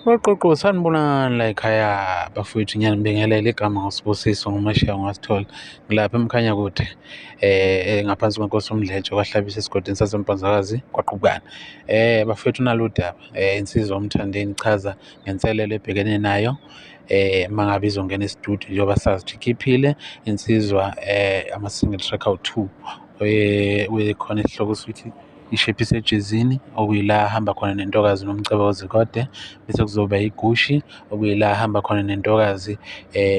Qoqo sanibonani la ekhaya bafowethu, ngiyanibingelela igama ngosibusiso nguMashiya Ngasithola ngilapha emkhanya kude ngaphansi kwenkosi uMdletshe kwahlabisa esigodini sasempanzakazi kwaqubukana. Bafowethu nalo daba insizwa uMthandeni ichaza ngenselelo ebhekene nayo mangabe izongena e-studio njengoba sazi ukuthi ikhiphile insizwa ama-single track awu-2 khona isihloko sithi ishephu isejezini, okuyila ahamba khona nentokazi nomcebo wezikode, bese kuzoba igushi okuyila ahamba khona nentokazi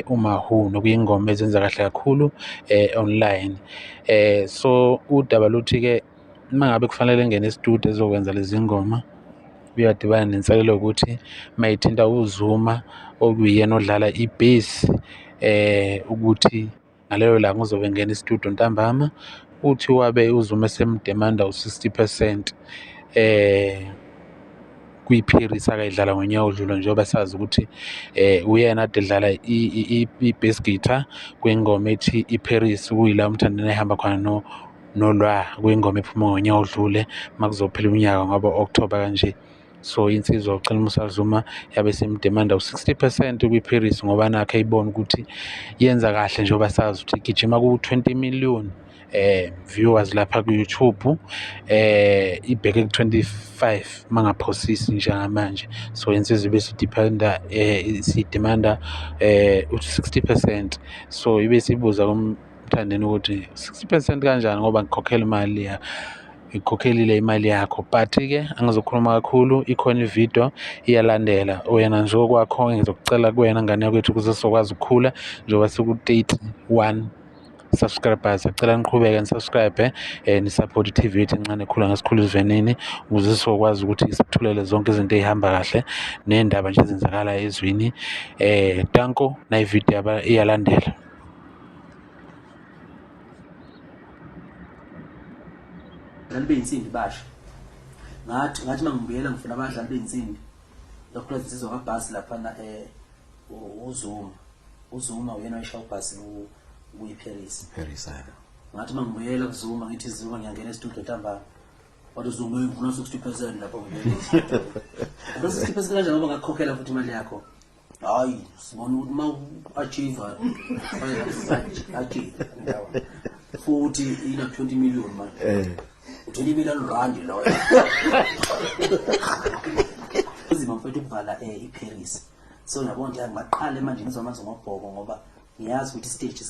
uMahu, okuyingoma ezenza kahle kakhulu online. So udaba luthi-ke mangabe kufanele engene e-studio ezokwenza lezi ngoma, uyadibana nenselelo yokuthi mayithinta uZuma okuyena odlala i-bass ukuthi ngaleyo langa uzobe engena e-studio ntambama, uthi wabe uZuma esemdemanda u-60% kwi-Iparis akayidlala ngonyaka odlule, njengoba sazi ukuthi uyena ade edlala i-bass guitar kwingoma ethi Iparis, kuyila uMthandeni ehamba khona nolwa, kuyingoma ephuma ngonyaka odlule makuzophela unyaka ngoba October kanje. So insizwa Ucelumusa Zuma yabe semdemanda u-60% kwi-Iparis ngoba nakho ayibona ukuthi yenza kahle, njengoba sazi ukuthi igijima ku-20 million viewers lapha ku-YouTube, ibheke ku-25 mangaphosisi njengamanje. So insizwa ibe sidimanda u-60%. So ibe sibuza kuMthandeni ukuthi 60% kanjani ngoba ngikhokhelile imali yakho. But-ke angizokhuluma kakhulu, ikhona ividiyo iyalandela. Wena nje okwakho ngizokucela kuwena ngane yakwethu ukuze sizokwazi ukukhula njengoba siku-31 subscribers. Acela niqhubeke nisubscribe nisupport i-TV yethu encane ekhula ngesikhulu isivinini ukuze sizokwazi ukuthi sikuthulele zonke izinto ey'hamba kahle ney'ndaba nje ezenzakala ezweni. Tanko nayividiyo iyalandela. Abadlali bey'nsimbi basha ngathi mangibuyela ngifuna abadlali bey'nsimbi lokho insizwa kwabhasi laphana uZuma uyena wayeshaya ubhasi ku-Iparis. Ngathi mangibuyela kuZuma ngithi Zuma ngiyangena e-studio ntambama, wathi uZuma ngifuna 60% lapho ngiyelisa. Lo 60% kanjani ngoba ngakukhokhela futhi imali yakho? Hayi, sibona ukuthi ma u-achieve futhi ina 20 million manje. 20 million rand lo. Uzima mfethu ukuvala iParis. So ngiyabona ukuthi ngibaqale manje ngizomanza ngobhoko ngoba ngiyazi ukuthi stage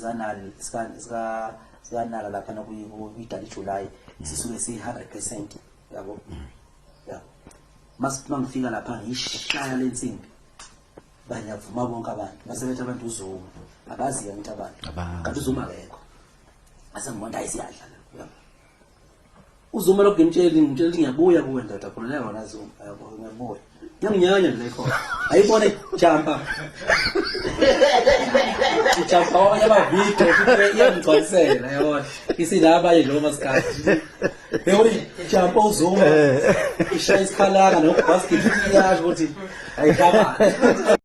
sikanala lapha kwi-Dali July sisuke si-100%, yabo. Yeah. Mangifika lapha ngishaya lensimbi bayavuma bonke abantu basebenza abantu uZuma abaziya ukuthi abantu kanti uZuma akekho asengibona ayisiyadlala. uZuma lokho ngimtshela ngiyabuya kuwe ndoda khona la wona Zuma ngiyabuya ngiyamunyanya le khona ayibona ijampa wona video futhi iyangigcwalisela, yabona isilaba nje noma sikhathi yabona ijampa uZuma ishaya isikhalanga nokubasket iyasho ukuthi ayikhabani.